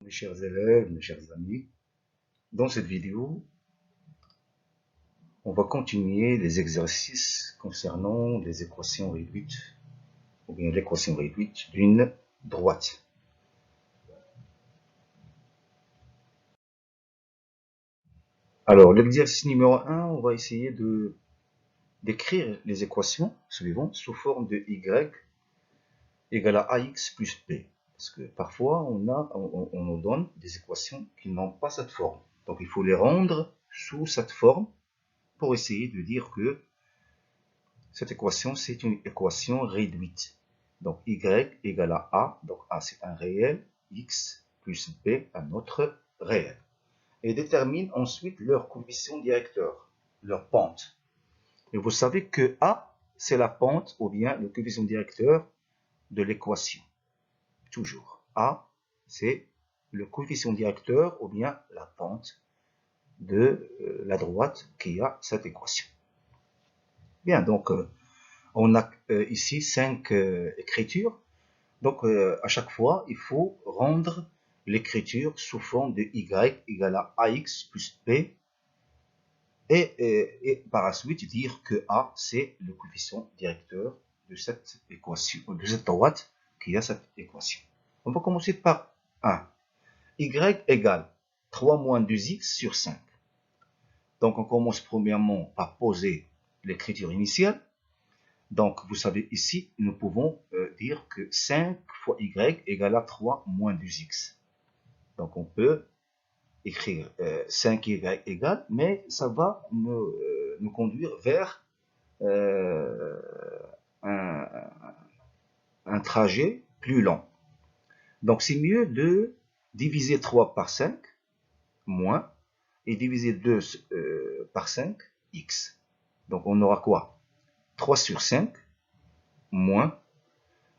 Mes chers élèves, mes chers amis, dans cette vidéo, on va continuer les exercices concernant les équations réduites, ou bien l'équation réduite d'une droite. Alors, l'exercice numéro 1, on va essayer d'écrire les équations suivantes sous forme de y égale à ax plus b. Parce que parfois, on nous donne des équations qui n'ont pas cette forme. Donc, il faut les rendre sous cette forme pour essayer de dire que cette équation, c'est une équation réduite. Donc, y égale à a. Donc, a, c'est un réel. X plus b, un autre réel. Et détermine ensuite leur coefficient directeur, leur pente. Et vous savez que a, c'est la pente ou bien le coefficient directeur de l'équation. Toujours. A, c'est le coefficient directeur ou bien la pente de la droite qui a cette équation. Bien, donc, on a ici 5 écritures. Donc, à chaque fois, il faut rendre l'écriture sous forme de y égale à ax plus b. Et par la suite, dire que a, c'est le coefficient directeur de cette équation, de cette droite qui a cette équation. On va commencer par 1. Y égale 3 moins 2x sur 5. Donc, on commence premièrement par poser l'écriture initiale. Donc, vous savez, ici, nous pouvons dire que 5 fois y égale à 3 moins 2x. Donc, on peut écrire 5y égale, mais ça va nous conduire vers un, un trajet plus long. Donc, c'est mieux de diviser 3 par 5, moins, et diviser 2 par 5, x. Donc, on aura quoi? 3 sur 5, moins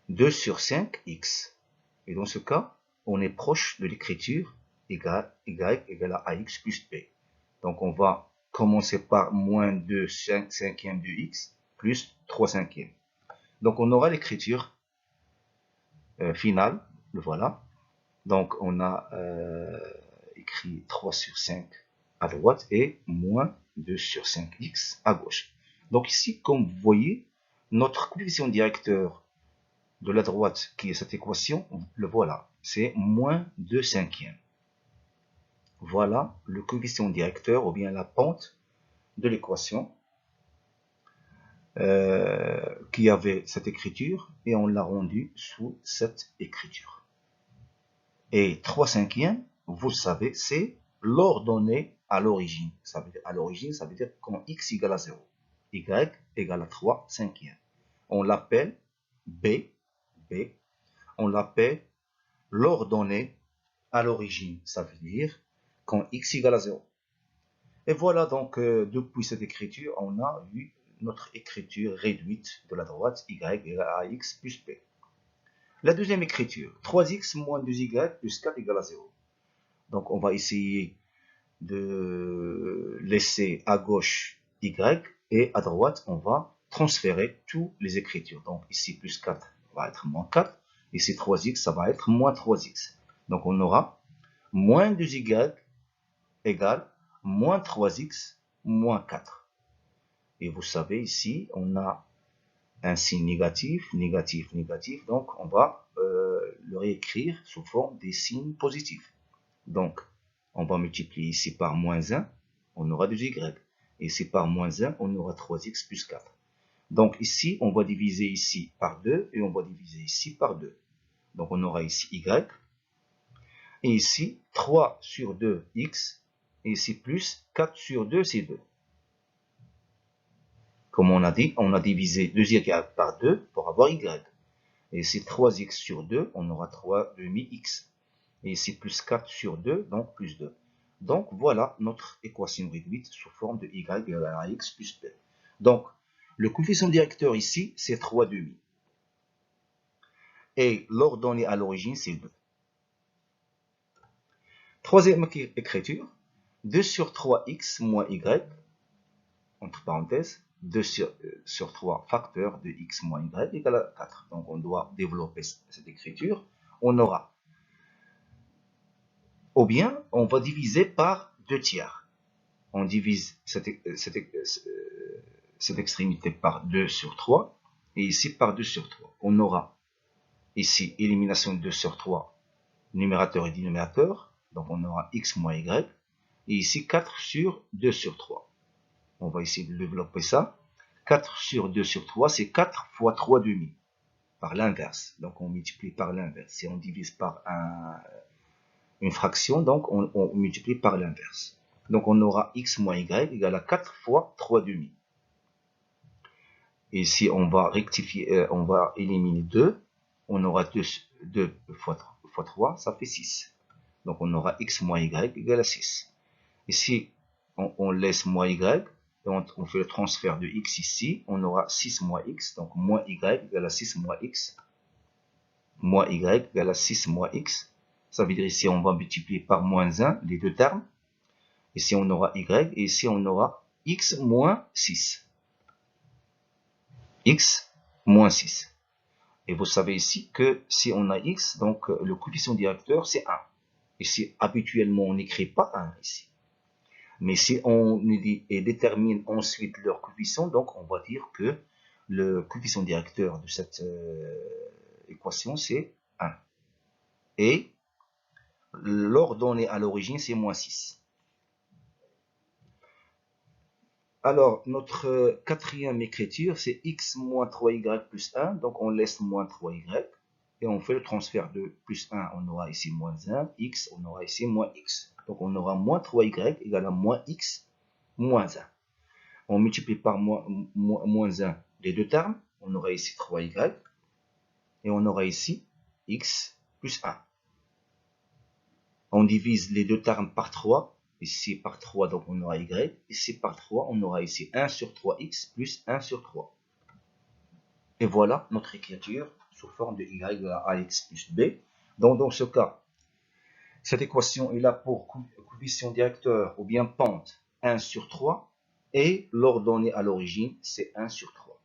2 sur 5, x. Et dans ce cas, on est proche de l'écriture y égale à ax plus b. Donc, on va commencer par moins 2 cinquièmes de x plus 3 cinquièmes. Donc, on aura l'écriture finale, le voilà. Donc, on a écrit 3 sur 5 à droite et moins 2 sur 5x à gauche. Donc, ici, comme vous voyez, notre coefficient directeur de la droite qui est cette équation, le voilà, c'est moins 2 cinquièmes. Voilà le coefficient directeur ou bien la pente de l'équation qui avait cette écriture et on l'a rendu sous cette écriture. Et 3 cinquièmes, vous le savez, c'est l'ordonnée à l'origine. À l'origine, ça veut dire quand x égale à 0, y égale à 3 cinquièmes. On l'appelle b, on l'appelle l'ordonnée à l'origine, ça veut dire quand x égale à 0. Et voilà donc, depuis cette écriture, on a eu notre écriture réduite de la droite y égale à x plus b. La deuxième écriture, 3x moins 2y plus 4 égale à 0. Donc on va essayer de laisser à gauche y et à droite, on va transférer toutes les écritures. Donc ici, plus 4 va être moins 4. Ici, 3x, ça va être moins 3x. Donc on aura moins 2y égale moins 3x moins 4. Et vous savez, ici, on a un signe négatif, négatif, négatif. Donc on va le réécrire sous forme des signes positifs. Donc, on va multiplier ici par moins 1, on aura 2y. Et ici par moins 1, on aura 3x plus 4. Donc ici, on va diviser ici par 2 et on va diviser ici par 2. Donc on aura ici y. Et ici, 3 sur 2, x. Et ici plus 4 sur 2, c'est 2. Comme on a dit, on a divisé 2y par 2 pour avoir y. Et ici 3x sur 2, on aura 3 demi-x. Et ici plus 4 sur 2, donc plus 2. Donc voilà notre équation réduite sous forme de y égale à x plus b. Donc le coefficient directeur ici, c'est 3 demi. Et l'ordonnée à l'origine, c'est 2. Troisième écriture, 2 sur 3x moins y, entre parenthèses, 2 sur 3 facteur de x moins y égale à 4. Donc on doit développer cette écriture. On aura Ou bien, on va diviser par 2 tiers. On divise cette extrémité par 2 sur 3 et ici par 2 sur 3. On aura ici élimination de 2 sur 3, numérateur et dénominateur. Donc on aura x moins y. Et ici 4 sur 2 sur 3. On va essayer de développer ça. 4 sur 2 sur 3, c'est 4 fois 3 demi. Par l'inverse. Donc on multiplie par l'inverse. Si on divise par une fraction, donc on multiplie par l'inverse. Donc on aura x moins y égale à 4 fois 3 demi. Et si on va rectifier, on va éliminer 2, on aura 2 fois 3, ça fait 6. Donc on aura x moins y égale à 6. Ici, on laisse moins y, et on fait le transfert de x ici, on aura 6 moins x, donc moins y égale à 6 moins x. Moins y égale à 6 moins x. Ça veut dire ici, on va multiplier par moins 1 les deux termes. Ici, on aura y, et ici, on aura x moins 6. X moins 6. Et vous savez ici que si on a x, donc le coefficient directeur, c'est 1. Ici, habituellement, on n'écrit pas 1 ici. Mais si on détermine ensuite leur coefficient, donc on va dire que le coefficient directeur de cette équation, c'est 1. Et l'ordonnée à l'origine, c'est moins 6. Alors, notre quatrième écriture, c'est x moins 3y plus 1. Donc, on laisse moins 3y. Et on fait le transfert de plus 1. On aura ici moins 1. X, on aura ici moins x. Donc, on aura moins 3y égale à moins x moins 1. On multiplie par moins 1 les deux termes. On aura ici 3y. Et on aura ici x plus 1. On divise les deux termes par 3. Ici par 3, donc on aura y. Ici par 3, on aura ici 1 sur 3x plus 1 sur 3. Et voilà notre écriture sous forme de y égale à ax plus b. Donc dans ce cas, cette équation est là pour coefficient directeur ou bien pente 1 sur 3. Et l'ordonnée à l'origine, c'est 1 sur 3.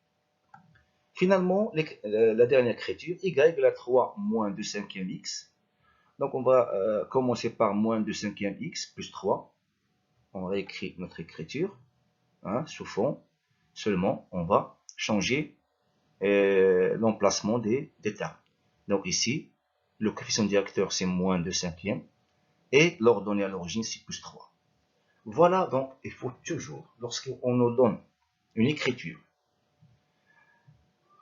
Finalement, la dernière écriture, y égale à 3 moins 2 cinquième x. Donc on va commencer par moins 2 cinquième x plus 3. On réécrit notre écriture sous fond. Seulement, on va changer l'emplacement des termes. Donc ici, le coefficient directeur, c'est moins 2 cinquième. Et l'ordonnée à l'origine, c'est plus 3. Voilà, donc il faut toujours, lorsqu'on nous donne une écriture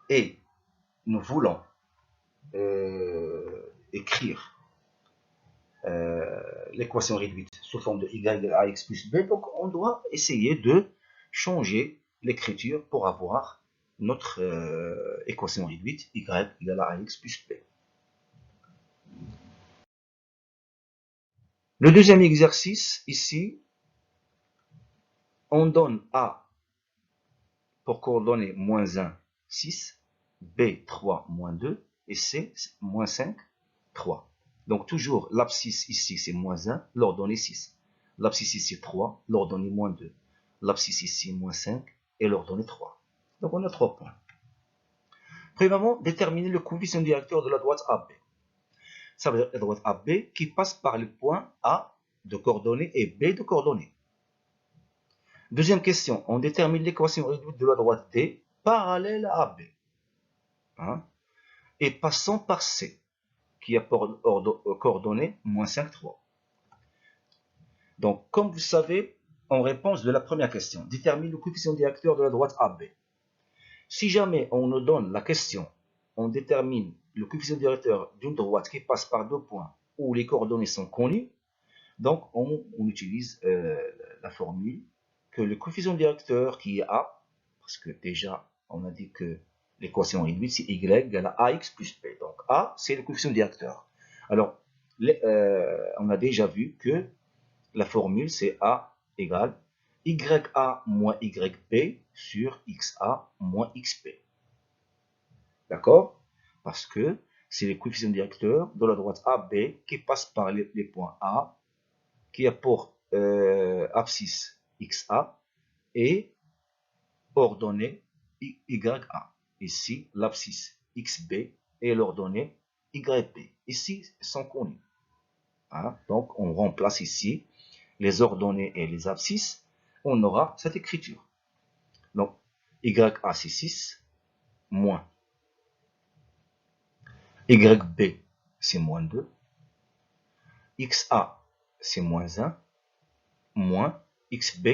et nous voulons écrire l'équation réduite sous forme de y égale à x plus b, donc on doit essayer de changer l'écriture pour avoir notre équation réduite y égale à x plus b. Le deuxième exercice, ici, on donne a pour coordonnée moins 1, 6, b, 3, moins 2, et c, moins 5, 3. Donc toujours, l'abscisse ici, c'est moins 1, l'ordonnée 6. L'abscisse ici, 3, l'ordonnée moins 2. L'abscisse ici, moins 5, et l'ordonnée 3. Donc on a 3 points. Premièrement, déterminer le coefficient directeur de la droite AB. Ça veut dire la droite AB qui passe par le point A de coordonnées et B de coordonnées. Deuxième question, on détermine l'équation réduite de la droite D parallèle à AB. Et passant par C, qui a pour coordonnées moins 5, 3. Donc, comme vous savez, en réponse de la première question, détermine le coefficient directeur de la droite AB. Si jamais on nous donne la question, on détermine le coefficient directeur d'une droite qui passe par deux points où les coordonnées sont connues, donc on utilise la formule que le coefficient directeur qui est A, parce que déjà on a dit que l'équation réduite c'est y égale à ax plus b, donc A c'est le coefficient directeur. Alors on a déjà vu que la formule c'est A égale YA moins YB sur XA moins XB. D'accord? Parce que c'est le coefficient directeur de la droite AB qui passe par les points A, qui a pour abscisse XA et ordonnée YA. Ici, l'abscisse XB et l'ordonnée YB. Ici, ils sont connus. Hein. Donc, on remplace ici les ordonnées et les abscisses. On aura cette écriture. Donc, YA c'est 6, moins YB c'est moins 2, XA c'est moins 1, moins XB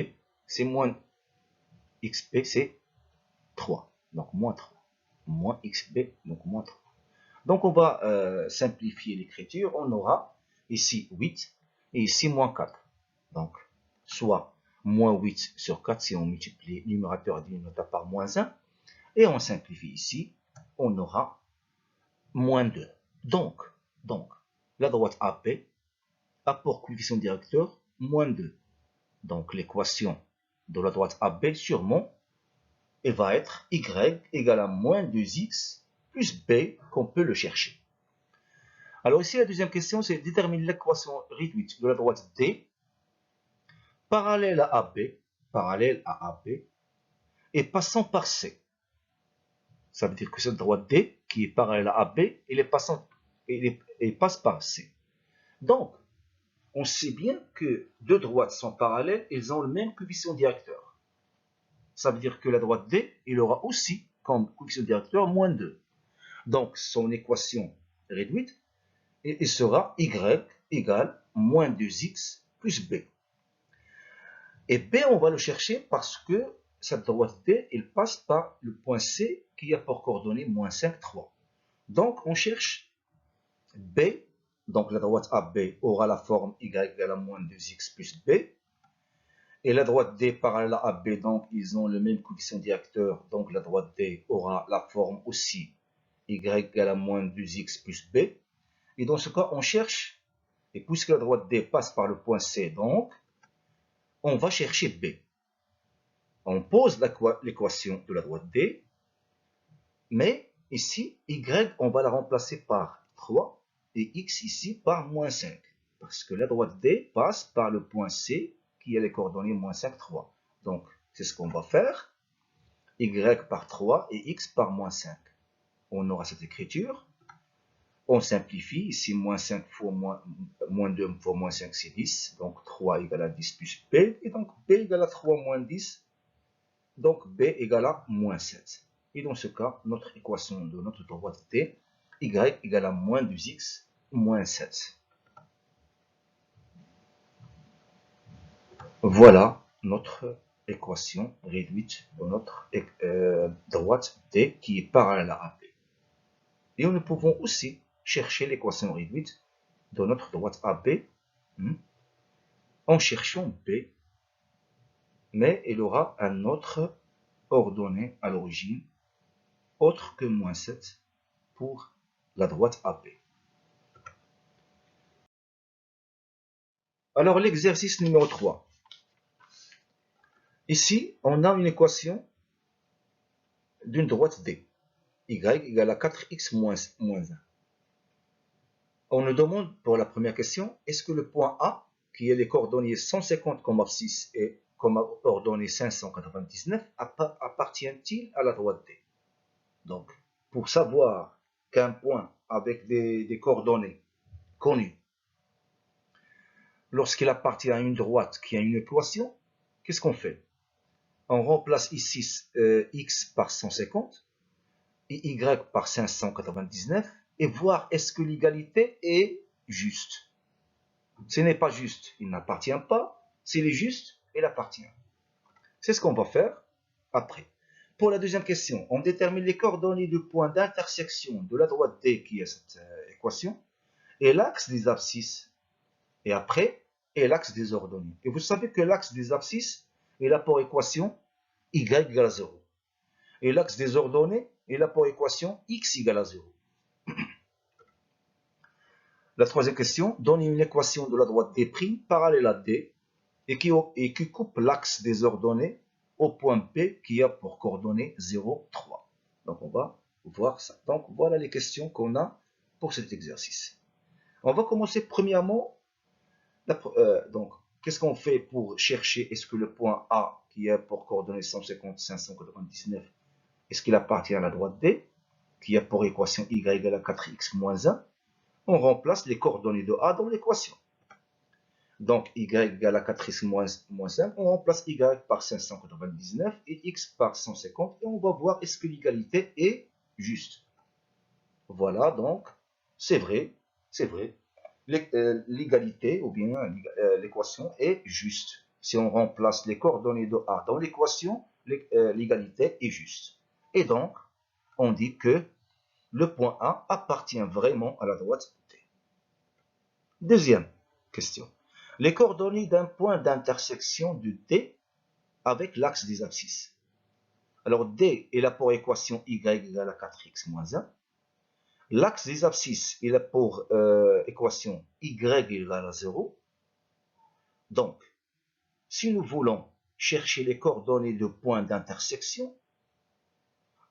c'est moins XB c'est 3. Donc, moins 3. Moins XB, donc moins 3. Donc, on va simplifier l'écriture. On aura ici 8 et ici moins 4. Donc, soit moins 8 sur 4 si on multiplie numérateur et dénominateur par moins 1. Et on simplifie ici. On aura moins 2. Donc la droite AP a pour coefficient directeur moins 2. Donc, l'équation de la droite AB sûrement elle va être y égale à moins 2x plus b qu'on peut le chercher. Alors ici, la deuxième question, c'est déterminer l'équation réduite de la droite D parallèle à AB et passant par C. Ça veut dire que cette droite D qui est parallèle à AB, elle passe par C. Donc, on sait bien que deux droites sont parallèles, elles ont le même coefficient directeur. Ça veut dire que la droite D, elle aura aussi comme coefficient directeur moins 2. Donc, son équation réduite, il sera y égale moins 2x plus b. Et b, on va le chercher parce que cette droite D, elle passe par le point C qui a pour coordonnée moins 5, 3. Donc, on cherche b. Donc, la droite AB aura la forme y égale à moins 2x plus b. Et la droite D parallèle à AB, donc, ils ont le même coefficient directeur. Donc, la droite D aura la forme aussi y égale à moins 2x plus b. Et dans ce cas, on cherche, et puisque la droite D passe par le point C, donc, on va chercher B. On pose l'équation de la droite D, mais ici, Y, on va la remplacer par 3, et X ici par moins 5. Parce que la droite D passe par le point C, qui a les coordonnées moins 5, 3. Donc, c'est ce qu'on va faire. Y par 3 et X par moins 5. On aura cette écriture. On simplifie, ici moins 5 fois moins 2 fois moins 5 c'est 10, donc 3 égale à 10 plus B, et donc B égale à 3 moins 10, donc B égale à moins 7. Et dans ce cas, notre équation de notre droite D, Y égale à moins 2x moins 7. Voilà notre équation réduite de notre droite D qui est parallèle à AB. Et nous pouvons aussi chercher l'équation réduite de notre droite AB en cherchant B, mais elle aura un autre ordonnée à l'origine, autre que moins 7 pour la droite AB. Alors l'exercice numéro 3. Ici, on a une équation d'une droite D. Y égale à 4x moins 1. On nous demande pour la première question, est-ce que le point A, qui est les coordonnées 150 comme abscisse et comme ordonnée 599, appartient-il à la droite D? Donc, pour savoir qu'un point avec des coordonnées connues, lorsqu'il appartient à une droite qui a une équation, qu'est-ce qu'on fait? On remplace ici x par 150 et y par 599 et voir est-ce que l'égalité est juste. Ce n'est pas juste, il n'appartient pas. S'il est juste, il appartient. C'est ce qu'on va faire après. Pour la deuxième question, on détermine les coordonnées du point d'intersection de la droite D qui est cette équation et l'axe des abscisses. Et après, et l'axe des ordonnées. Et vous savez que l'axe des abscisses, il a pour équation y égale à 0. Et l'axe des ordonnées, il a pour équation x égale à 0. La troisième question, donne une équation de la droite D' parallèle à D et qui coupe l'axe des ordonnées au point P qui a pour coordonnées 0, 3. Donc on va voir ça. Donc voilà les questions qu'on a pour cet exercice. On va commencer premièrement. Donc qu'est-ce qu'on fait pour chercher est-ce que le point A qui a pour coordonnées 150, 599, est-ce qu'il appartient à la droite D qui a pour équation y égale à 4x moins 1? on remplace les coordonnées de A dans l'équation. Donc, y égale à 4x moins 5, on remplace y par 599 et x par 150, et on va voir est-ce que l'égalité est juste. Voilà, donc, c'est vrai, c'est vrai. L'égalité, ou bien l'équation est juste. Si on remplace les coordonnées de A dans l'équation, l'égalité est juste. Et donc, on dit que le point A appartient vraiment à la droite T. Deuxième question. Les coordonnées d'un point d'intersection de D avec l'axe des abscisses. Alors, D est là pour équation y égale à 4x moins 1. L'axe des abscisses est là pour équation y égale à 0. Donc, si nous voulons chercher les coordonnées de points d'intersection,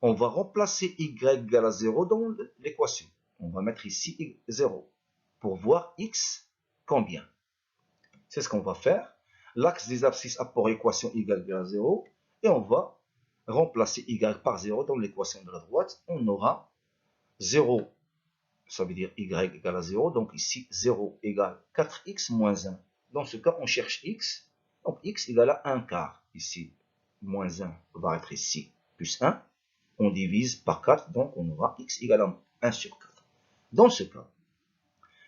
on va remplacer y égale à 0 dans l'équation. On va mettre ici 0 pour voir x combien. C'est ce qu'on va faire. L'axe des abscisses a pour équation y égale à 0 et on va remplacer y par 0 dans l'équation de la droite. On aura 0, ça veut dire y égale à 0. Donc ici, 0 égale 4x moins 1. Dans ce cas, on cherche x. Donc x égale à 1 quart. Ici, moins 1 va être ici, plus 1. On divise par 4, donc on aura x égale à 1 sur 4. Dans ce cas,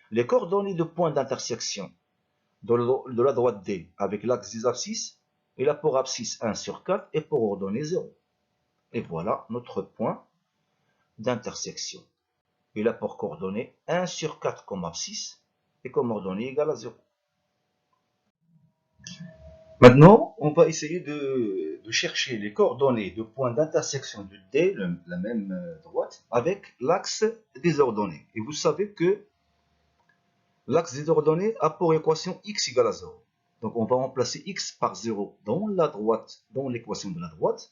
les coordonnées de points d'intersection de la droite D avec l'axe des abscisses, et là pour abscisse 1 sur 4 et pour ordonnée 0. Et voilà notre point d'intersection. Et là pour coordonnée 1 sur 4 comme abscisse et comme ordonnée égale à 0. Maintenant, on va essayer de chercher les coordonnées de points d'intersection de D, la même droite, avec l'axe des ordonnées. Et vous savez que l'axe des ordonnées a pour équation x égale à 0. Donc on va remplacer x par 0 dans la droite, dans l'équation de la droite,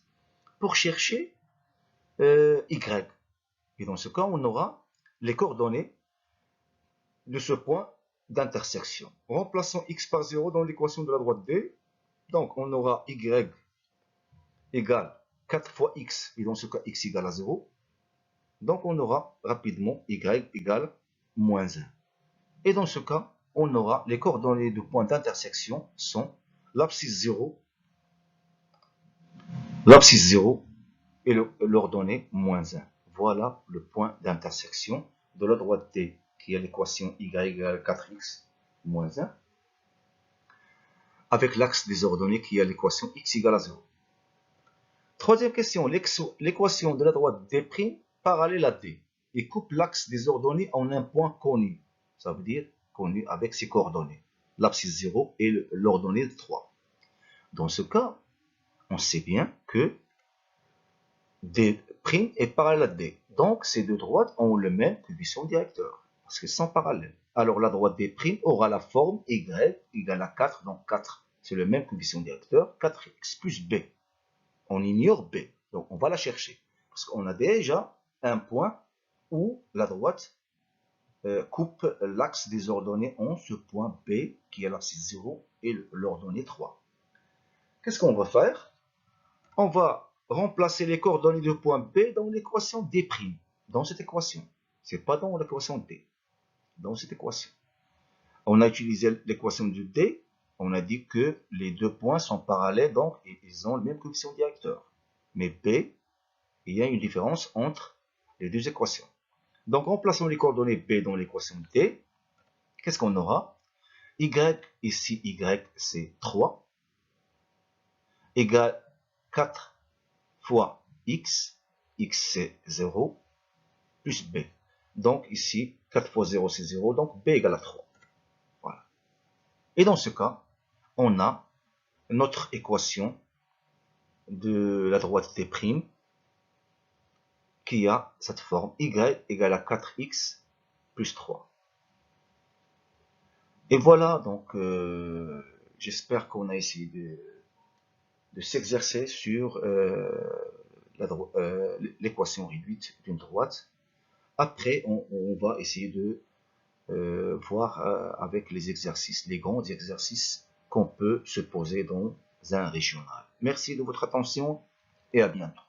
pour chercher y. Et dans ce cas, on aura les coordonnées de ce point d'intersection. Remplaçons x par 0 dans l'équation de la droite D. Donc on aura y égale 4 fois x, et dans ce cas x égale à 0. Donc on aura rapidement y égale moins 1. Et dans ce cas, on aura les coordonnées de points d'intersection sont l'abscisse 0 et l'ordonnée moins 1. Voilà le point d'intersection de la droite D, qui est l'équation y égale 4x moins 1, avec l'axe des ordonnées qui est l'équation x égale à 0. Troisième question, l'équation de la droite D' parallèle à D et coupe l'axe des ordonnées en un point connu. Ça veut dire connu avec ses coordonnées, l'abscisse 0 et l'ordonnée 3. Dans ce cas, on sait bien que D' est parallèle à D. Donc, ces deux droites ont le même coefficient directeur, parce qu'elles sont parallèles. Alors, la droite D' aura la forme y égale à 4, donc 4, c'est le même coefficient directeur, 4x plus b. On ignore b, donc on va la chercher, parce qu'on a déjà un point où la droite coupe l'axe des ordonnées en ce point B, qui est l'abscisse 0 et l'ordonnée 3. Qu'est-ce qu'on va faire? On va remplacer les coordonnées du point B dans l'équation D', dans cette équation. Ce n'est pas dans l'équation D, dans cette équation. On a utilisé l'équation du D, on a dit que les deux points sont parallèles, donc ils ont le même coefficient directeur. Mais B, il y a une différence entre les deux équations. Donc, remplaçons les coordonnées B dans l'équation D. Qu'est-ce qu'on aura? Y, ici, Y, c'est 3, égale 4 fois X, X c'est 0, plus B. Donc, ici, 4 fois 0, c'est 0, donc B égale à 3. Voilà. Et dans ce cas, on a notre équation de la droite D' qui a cette forme y égale à 4x plus 3. Et voilà, donc j'espère qu'on a essayé de s'exercer sur l'équation réduite d'une droite. Après, on va essayer de voir avec les exercices, les grands exercices qu'on peut se poser dans un régional. Merci de votre attention et à bientôt.